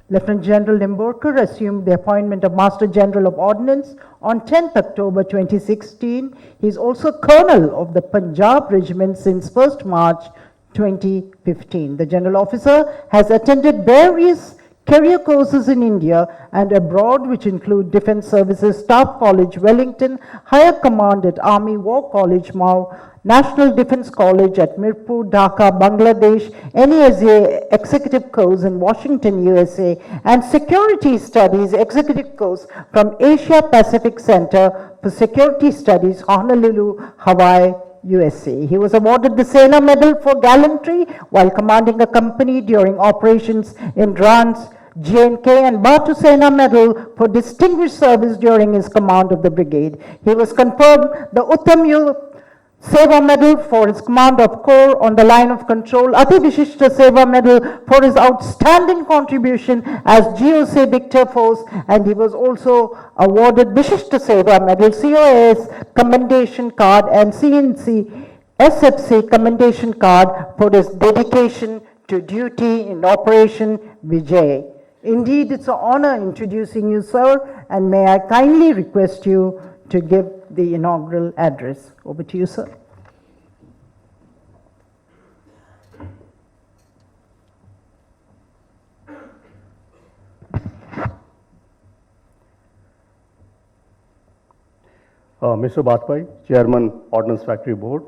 Lieutenant General Nimbhorkar assumed the appointment of Master General of Ordnance on 10th October 2016. He is also Colonel of the Punjab Regiment since 1st March 2015. The General Officer has attended various career courses in India and abroad, which include Defence Services Staff College, Wellington, Higher Command at Army War College, Mau, National Defence College at Mirpur, Dhaka, Bangladesh, NESA Executive Course in Washington, USA, and Security Studies Executive Course from Asia Pacific Center for Security Studies, Honolulu, Hawaii, USA. He was awarded the Sena Medal for gallantry while commanding a company during operations in Trans J&K and Batu Sena Medal for distinguished service during his command of the brigade. He was conferred the Uttam Seva Medal for his command of corps on the line of control, Ati Vishishta Seva Medal for his outstanding contribution as GOC Victor Force, and he was also awarded Vishishta Seva Medal, COS Commendation Card and CNC SFC Commendation Card for his dedication to duty in Operation Vijay. Indeed, it's an honor introducing you, sir, and may I kindly request you to give the inaugural address. Over to you, sir. Mr. Bajpai, Chairman, Ordnance Factory Board,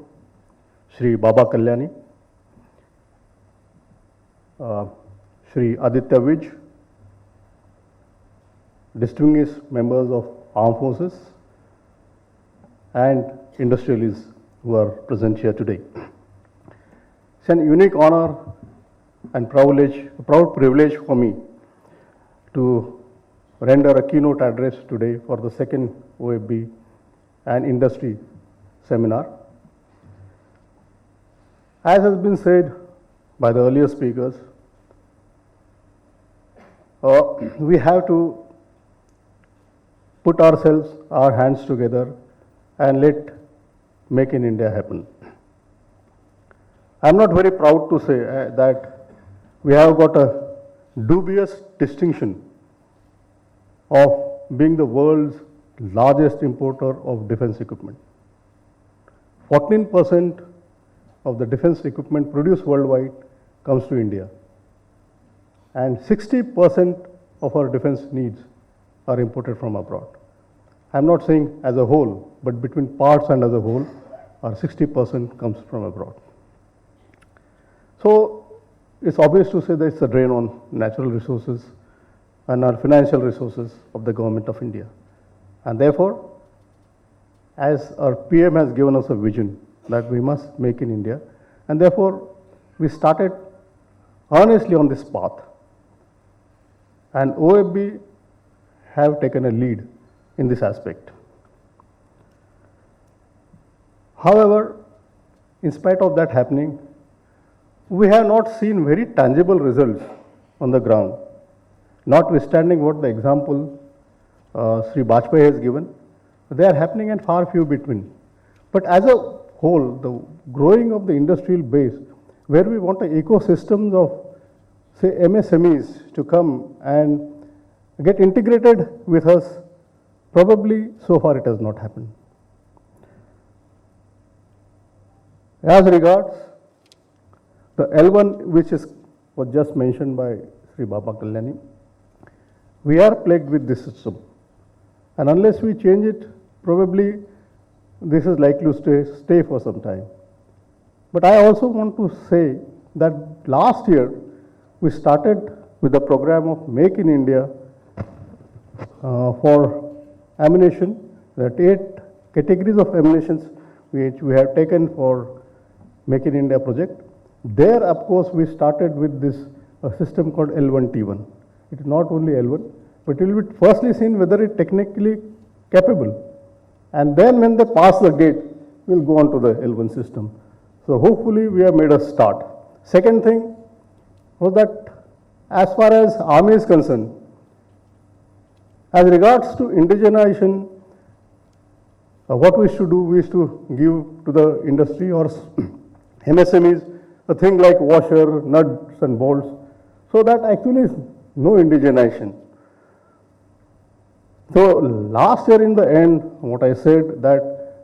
Shri Baba Kalyani, Shri Aditya Vij, distinguished members of Armed Forces, and industrialists who are present here today. It's an unique honor and proud privilege for me to render a keynote address today for the second OFB and industry seminar. As has been said by the earlier speakers, we have to put our hands together and let Make in India happen. I'm not very proud to say that we have got a dubious distinction of being the world's largest importer of defense equipment. 14% of the defense equipment produced worldwide comes to India, and 60% of our defense needs are imported from abroad. I'm not saying as a whole, but between parts and as a whole, our 60% comes from abroad. So it's obvious to say that it's a drain on natural resources and our financial resources of the government of India. And therefore, as our PM has given us a vision that we must make in India, and therefore we started earnestly on this path. And OFB have taken a lead in this aspect. However, in spite of that happening, we have not seen very tangible results on the ground, notwithstanding what the example Sri Bajpai has given. They are happening and far few between. But as a whole, the growing of the industrial base, where we want an ecosystem of, say, MSMEs to come and get integrated with us, probably so far it has not happened. As regards the L1, which was just mentioned by Sri Baba Kalyani, we are plagued with this system. And unless we change it, probably this is likely to stay for some time. But I also want to say that last year we started with the program of Make in India for ammunition. There are 8 categories of ammunitions which we have taken for Make in India project. There, of course, we started with this system called L1T1. It is not only L1, but it will be firstly seen whether it is technically capable. And then when they pass the gate, we will go on to the L1 system. So hopefully we have made a start. Second thing was that as far as Army is concerned, as regards to indigenization, what we should do, we is to give to the industry or MSMEs a thing like washer, nuts and bolts, so that actually no indigenization. So last year in the end, what I said that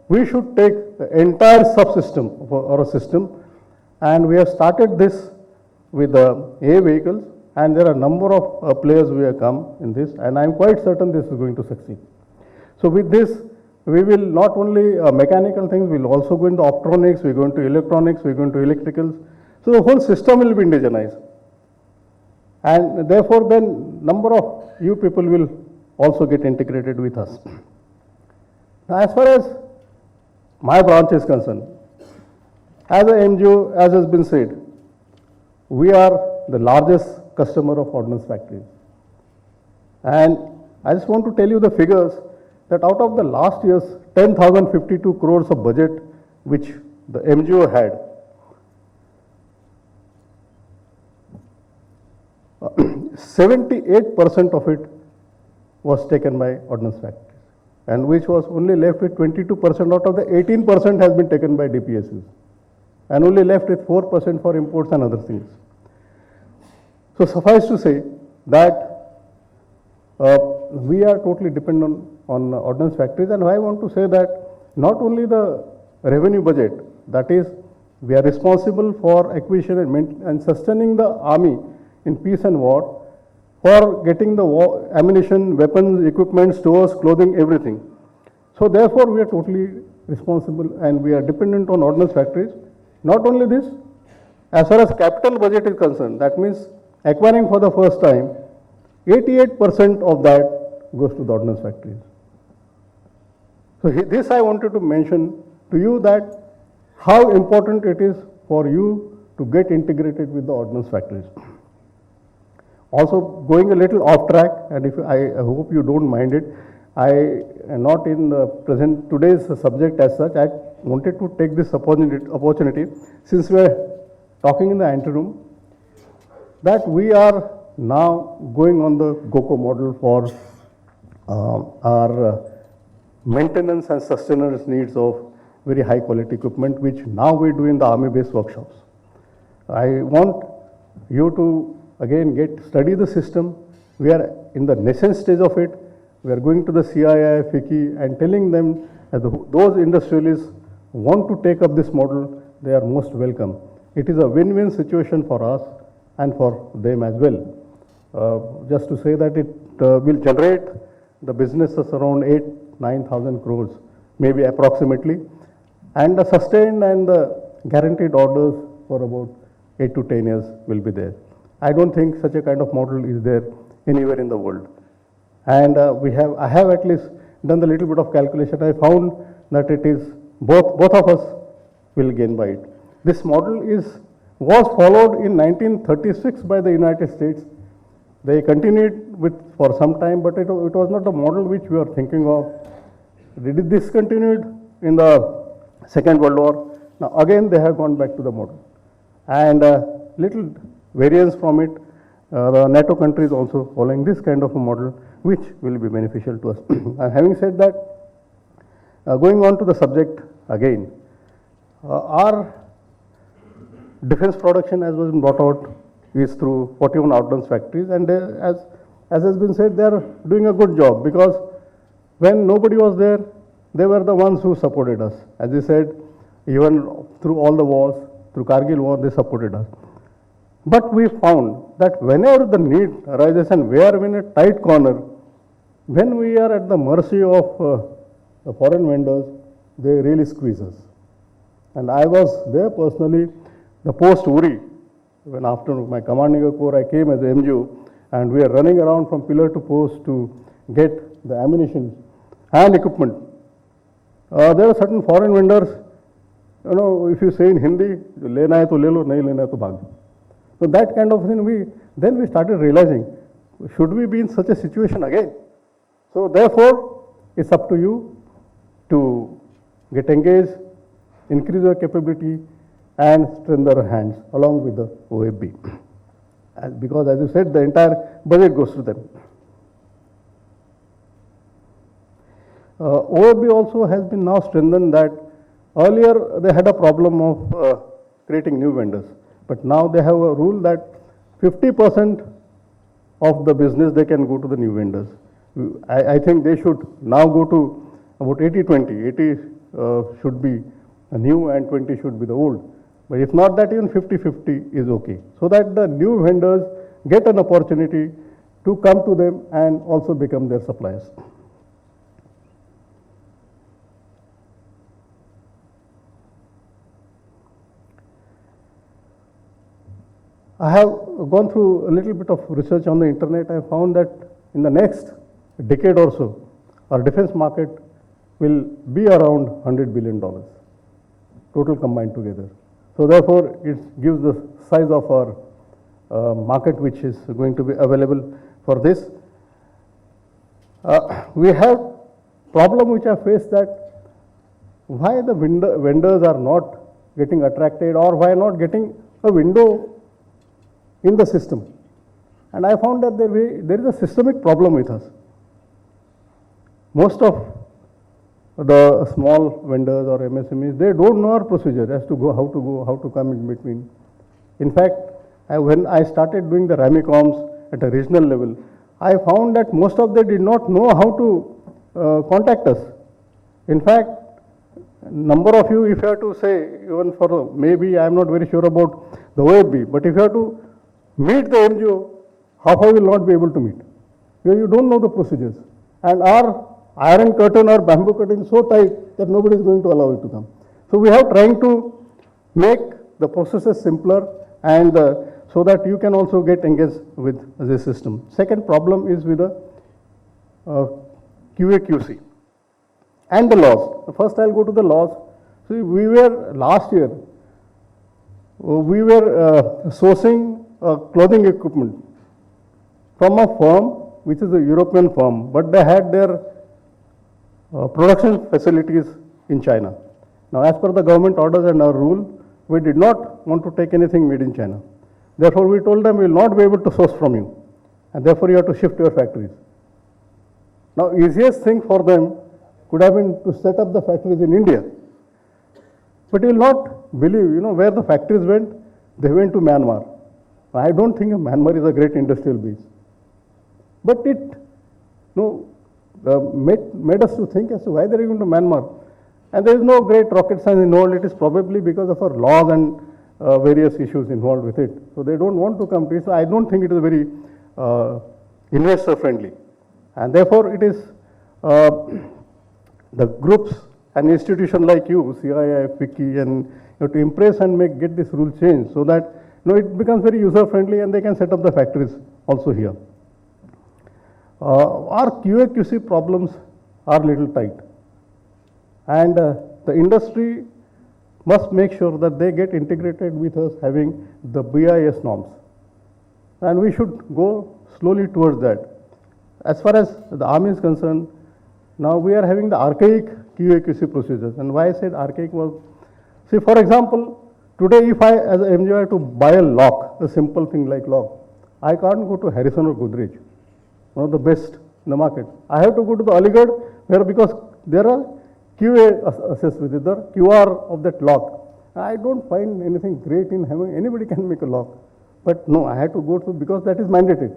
we should take the entire subsystem or a system, and we have started this with the A vehicles, and there are a number of players who have come in this, and I am quite certain this is going to succeed. So with this, we will not only mechanical things, we will also go into optronics, we are going to electronics, we are going to electricals. So the whole system will be indigenized. And therefore then number of you people will also get integrated with us. Now as far as my branch is concerned, as a MGO, as has been said, we are the largest customer of ordnance factories. And I just want to tell you the figures that out of the last year's 10,052 crores of budget which the MGO had, 78% of it was taken by ordnance factories, and which was only left with 22% out of the 18% has been taken by DPSUs, and only left with 4% for imports and other things. So suffice to say that we are totally dependent on ordnance factories, and I want to say that not only the revenue budget, that is, we are responsible for acquisition and sustaining the army in peace and war, for getting the war, ammunition, weapons, equipment, stores, clothing, everything. So therefore, we are totally responsible and we are dependent on ordnance factories. Not only this, as far as capital budget is concerned, that means acquiring for the first time, 88% of that goes to the ordnance factories. So this I wanted to mention to you that how important it is for you to get integrated with the ordnance factories. Also going a little off track, and if I hope you don't mind it, I am not in the present today's subject as such. I wanted to take this opportunity since we are talking in the anteroom, that we are now going on the GOCO model for our maintenance and sustenance needs of very high quality equipment, which now we do in the army based workshops. I want you to again study the system. We are in the nascent stage of it. We are going to the CII, FICI and telling them that those industrialists want to take up this model, they are most welcome. It is a win-win situation for us and for them as well. Just to say that it will generate the businesses around 8,000-9,000 crores, maybe approximately, and the sustained and the guaranteed orders for about 8 to 10 years will be there. I don't think such a kind of model is there anywhere in the world. And I have at least done a little bit of calculation. I found that it is both of us will gain by it. This model was followed in 1936 by the United States. They continued with for some time, but it was not the model which we are thinking of. It is discontinued in the Second World War. Now again they have gone back to the model, and little variance from it. The NATO countries also following this kind of a model, which will be beneficial to us. And having said that, going on to the subject again, our defense production, as was brought out, is through 41 ordnance factories, and as has been said, they are doing a good job, because when nobody was there, they were the ones who supported us. As I said, even through all the wars, through Kargil war, they supported us. But we found that whenever the need arises and we are in a tight corner, when we are at the mercy of the foreign vendors, they really squeeze us. And I was there personally, the post Uri, when after my commanding a corps, I came as a MGO, and we are running around from pillar to post to get the ammunition and equipment. There are certain foreign vendors, if you say in Hindi, lena hai to le lo, nahi lena hai to bhag. So that kind of thing, then we started realizing, should we be in such a situation again? So therefore, it's up to you to get engaged, increase your capability, and strengthen our hands along with the OFB. Because as you said, the entire budget goes to them. OFB also has been now strengthened, that earlier they had a problem of creating new vendors. But now they have a rule that 50% of the business, they can go to the new vendors. I think they should now go to about 80-20. 80 should be the new and 20 should be the old. But if not that, even 50-50 is okay. So that the new vendors get an opportunity to come to them and also become their suppliers. I have gone through a little bit of research on the internet. I found that in the next decade or so, our defense market will be around $100 billion, total combined together. So therefore, it gives the size of our market which is going to be available for this. We have problem which I faced, that why the vendors are not getting attracted, or why not getting a window in the system. And I found that there is a systemic problem with us. Most of the small vendors or MSMEs, they don't know our procedure as to how to come in between. In fact, when I started doing the Ramicoms at a regional level, I found that most of them did not know how to contact us. In fact, number of you, if you have to say, even for maybe I am not very sure about the OFB, but if you have to meet the MGO, half I will not be able to meet. You don't know the procedures. And our iron curtain or bamboo curtain is so tight that nobody is going to allow it to come. So we have trying to make the processes simpler, and so that you can also get engaged with the system. Second problem is with the QA/QC and the laws. First I'll go to the laws. See, we were last year, we were sourcing clothing equipment from a firm which is a European firm, but they had their production facilities in China. Now, as per the government orders and our rule, we did not want to take anything made in China. Therefore, we told them we will not be able to source from you, and therefore you have to shift your factories. Now, easiest thing for them could have been to set up the factories in India. But you will not believe, where the factories went. They went to Myanmar. I don't think Myanmar is a great industrial base. But it made us to think as to why they are going to Myanmar. And there is no great rocket science involved. It is probably because of our laws and various issues involved with it. So they don't want to come to it. So I don't think it is very investor friendly. And therefore it is the groups and institutions like you, CII, FICCI, and to impress and get this rule changed so that it becomes very user friendly and they can set up the factories also here. Our QA/QC problems are little tight, and the industry must make sure that they get integrated with us having the BIS norms, and we should go slowly towards that. As far as the army is concerned, now we are having the archaic QA/QC procedures. And why I said archaic was, see, for example, today if I as an MGO have to buy a lock, a simple thing like lock, I can't go to Harrison or Godrej, one of the best in the market. I have to go to the Aligarh, where because there are QA assessed with it, the QR of that lock. I don't find anything great in having anybody can make a lock. But no, I had to go through because that is mandated.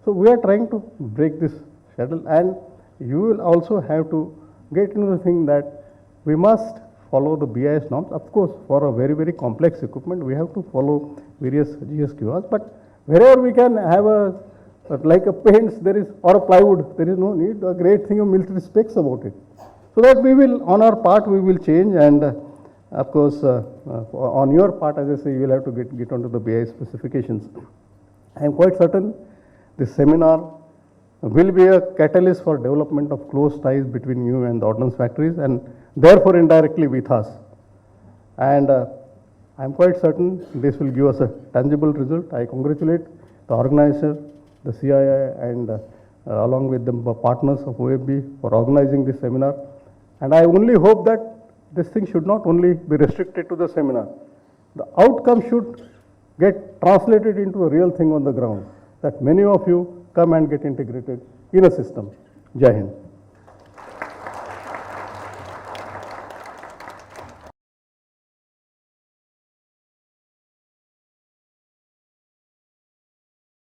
So we are trying to break this shuttle, and you will also have to get into the thing that we must follow the BIS norms. Of course, for a very, very complex equipment, we have to follow various GSQRs, but wherever we can have like a paints or a plywood, there is no need. A great thing of military specs about it. So that we will, on our part, we will change, and of course, on your part, as I say, you will have to get onto the BIS specifications. I am quite certain this seminar will be a catalyst for development of close ties between you and the ordnance factories, and therefore indirectly with us. And I am quite certain this will give us a tangible result. I congratulate the organizer, the CII, and along with the partners of OFB for organizing this seminar. And I only hope that this thing should not only be restricted to the seminar. The outcome should get translated into a real thing on the ground, that many of you come and get integrated in a system. Jai Hind.